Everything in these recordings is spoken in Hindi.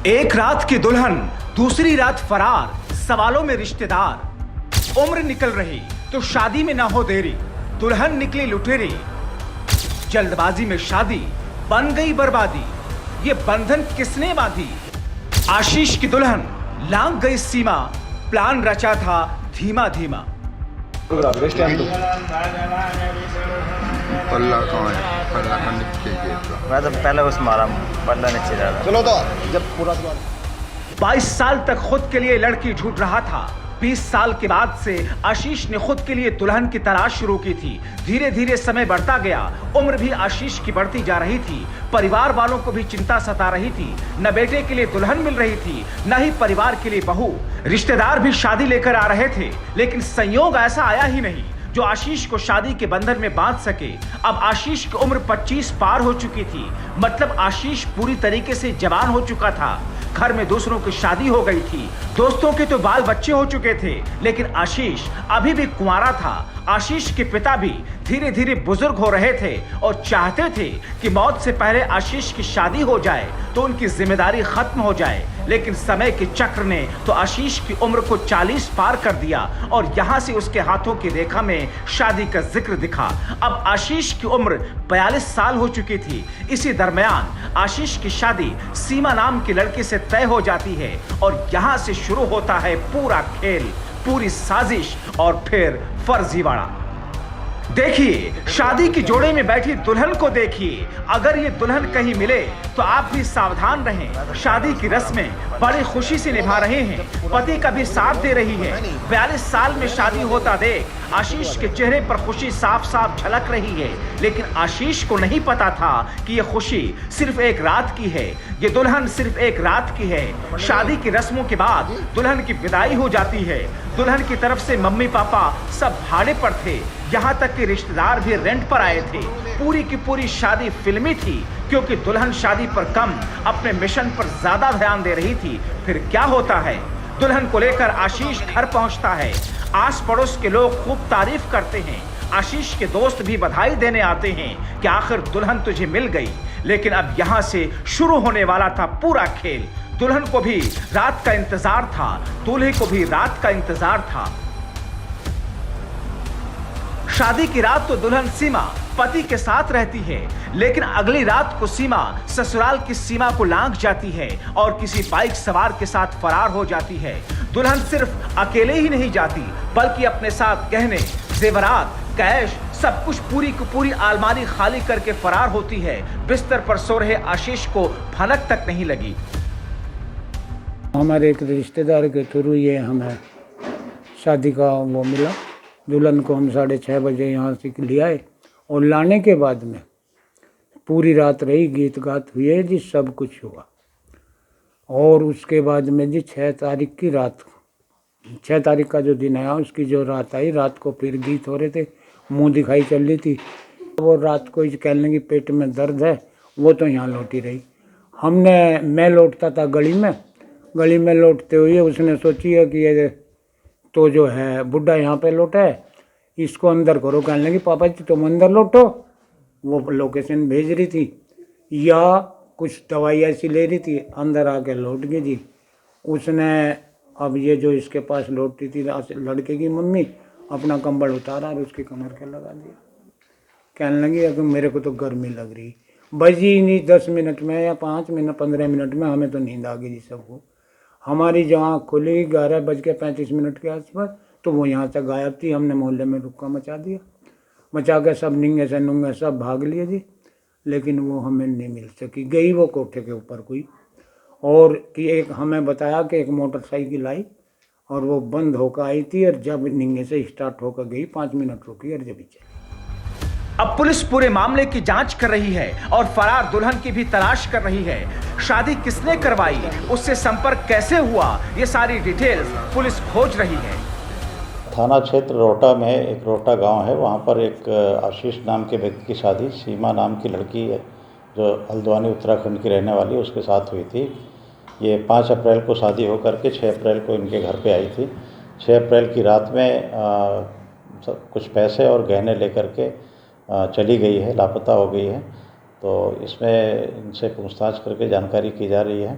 एक रात की दुल्हन, दूसरी रात फरार, सवालों में रिश्तेदार। उम्र निकल रही तो शादी में ना हो देरी, दुल्हन निकली लुटेरी। जल्दबाजी में शादी बन गई बर्बादी, ये बंधन किसने बांधी? आशीष की दुल्हन लांघ गई सीमा, प्लान रचा था धीमा धीमा। पल्ला कौन है? पल्ला का नीचे गिर मैं तो पहले उस मारा, पल्ला नीचे जा रहा। चलो तो जब पूरा 22 साल तक खुद के लिए लड़की ढूंढ रहा था। 20 साल के बाद से आशीष ने खुद के लिए दुल्हन की तलाश शुरू की थी। धीरे धीरे समय बढ़ता गया, उम्र भी आशीष की बढ़ती जा रही थी। परिवार वालों को भी चिंता सता रही थी। न बेटे के लिए दुल्हन मिल रही थी, न ही परिवार के लिए बहू। रिश्तेदार भी शादी लेकर आ रहे थे, लेकिन संयोग ऐसा आया ही नहीं जो आशीष को शादी के बंधन में बांध सके। अब आशीष की उम्र 25 पार हो चुकी थी, मतलब आशीष पूरी तरीके से जवान हो चुका था। घर में दूसरों की शादी हो गई थी, दोस्तों के तो बाल बच्चे हो चुके थे, लेकिन आशीष अभी भी कुंवारा था। आशीष के पिता भी धीरे धीरे बुजुर्ग हो रहे थे और चाहते थे कि मौत से पहले आशीष की शादी हो जाए तो उनकी जिम्मेदारी खत्म हो जाए। लेकिन समय के चक्र ने तो आशीष की उम्र को 40 पार कर दिया और यहाँ से उसके हाथों की रेखा में शादी का जिक्र दिखा। अब आशीष की उम्र 42 साल हो चुकी थी। इसी दरमियान आशीष की शादी सीमा नाम की लड़की से तय हो जाती है और यहाँ से शुरू होता है पूरा खेल, पूरी साजिश और फिर फर्जीवाड़ा। देखिए, शादी की जोड़े में बैठी दुल्हन को देखिए। अगर ये दुल्हन कहीं मिले तो आप भी सावधान रहें। शादी की रस्में बड़ी खुशी से निभा रहे हैं, पति का भी साथ दे रही है। 42 साल में शादी होता देख आशीष के चेहरे पर खुशी साफ साफ झलक रही है। लेकिन आशीष को नहीं पता था कि ये खुशी सिर्फ एक रात की है, ये दुल्हन सिर्फ एक रात की है। शादी की रस्मों के बाद दुल्हन की विदाई हो जाती है। दुल्हन की तरफ से मम्मी पापा सब भाड़े पर थे, यहाँ तक कि रिश्तेदार भी रेंट पर आए थे। पूरी की पूरी शादी फिल्मी थी, क्योंकि दुल्हन शादी पर कम, अपने मिशन पर ज्यादा ध्यान दे रही थी। फिर क्या होता है, दुल्हन को लेकर आशीष घर पहुंचता है। आस पड़ोस के लोग खूब तारीफ करते हैं। आशीष के दोस्त भी बधाई देने आते हैं कि आखिर दुल्हन तुझे मिल गई। लेकिन अब यहाँ से शुरू होने वाला था पूरा खेल। दुल्हन को भी रात का इंतजार था, दूल्हे को भी रात का इंतजार था। शादी की रात तो दुल्हन सीमा पति के साथ रहती है, लेकिन अगली रात को सीमा ससुराल की सीमा को लांघ जाती है और किसी बाइक सवार के साथ फरार हो जाती है। दुल्हन सिर्फ अकेले ही नहीं जाती, बल्कि अपने साथ गहने, जेवरात, कैश, सब कुछ पूरी की पूरी अलमारी खाली करके फरार होती है। बिस्तर पर सो रहे आशीष को भनक तक नहीं लगी। हमारे एक रिश्तेदार के थ्रू ये हमें शादी का वो मिला। दुल्हन को हम 6:30 बजे यहाँ से ले आए और लाने के बाद में पूरी रात रही, गीत गात हुए जी, सब कुछ हुआ। और उसके बाद में जी 6 तारीख की रात, 6 तारीख का जो दिन आया उसकी जो रात आई, रात को फिर गीत हो रहे थे, मुंह दिखाई चल रही थी। वो रात को कहने लगी पेट में दर्द है, वो तो यहाँ लौटी रही। मैं लौटता था गली में लौटते हुए उसने सोची है कि ये तो जो है बुढ़ा यहाँ पे लौटा है, इसको अंदर करो। कहने लगी पापा जी तुम अंदर लौटो। वो लोकेशन भेज रही थी या कुछ दवाई ऐसी ले रही थी, अंदर आके लौट गई जी। उसने अब ये जो इसके पास लौटती थी लड़के की मम्मी, अपना कंबल उतारा और उसकी कमर के लगा दिया। कहने लगी अगर मेरे को तो गर्मी लग रही। बजी नहीं 10 मिनट में या 5 मिनट 15 मिनट में हमें तो नींद आ गई जी सबको। हमारी जो आँख खुली 11:35 के आसपास, तो वो यहाँ से गायब थी। हमने मोहल्ले में रुक्का मचा दिया, मचा के सब निंगे से नुंगे सब भाग लिए जी, लेकिन वो हमें नहीं मिल सकी। गई वो कोठे के ऊपर कोई, और कि एक हमें बताया कि एक मोटरसाइकिल आई और वो बंद होकर आई थी, और जब निंगे से स्टार्ट होकर गई 5 मिनट रुकी और जब चली। अब पुलिस पूरे मामले की जांच कर रही है और फरार दुल्हन की भी तलाश कर रही है। शादी किसने करवाई, उससे संपर्क कैसे हुआ, ये सारी डिटेल्स पुलिस खोज रही है। थाना क्षेत्र रोहटा में एक रोहटा गांव है, वहां पर एक आशीष नाम के व्यक्ति की शादी सीमा नाम की लड़की है जो हल्द्वानी उत्तराखंड की रहने वाली, उसके साथ हुई थी। ये 5 अप्रैल को शादी होकर के 6 अप्रैल को इनके घर पे आई थी। 6 अप्रैल की रात में कुछ पैसे और गहने लेकर के चली गई है, लापता हो गई है। तो इसमें इनसे पूछताछ करके जानकारी की जा रही है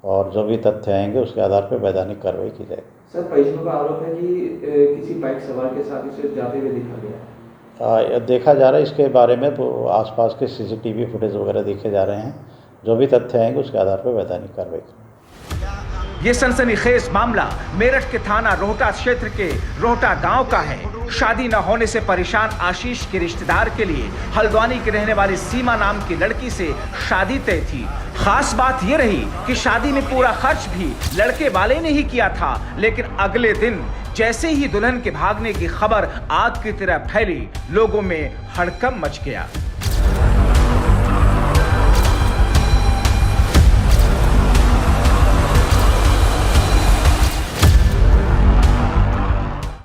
और जो भी तथ्य आएंगे उसके आधार पर वैधानिक कार्रवाई की जाएगी। सर, परिजनों का आरोप है कि किसी बाइक सवार के साथ इसे जाते हुए देखा गया। देखा जा रहा है, इसके बारे में आसपास के सीसीटीवी फुटेज वगैरह देखे जा रहे हैं। जो भी तथ्य आएंगे उसके आधार पर वैधानिक कार्रवाई करेंगे। ये सनसनीखेज मामला मेरठ के थाना रोहटा क्षेत्र के रोहटा गांव का है। शादी न होने से परेशान आशीष के रिश्तेदार के लिए हल्द्वानी की रहने वाली सीमा नाम की लड़की से शादी तय थी। खास बात ये रही कि शादी में पूरा खर्च भी लड़के वाले ने ही किया था, लेकिन अगले दिन जैसे ही दुल्हन के भागने की खबर आग की तरह फैली, लोगों में हड़कंप मच गया।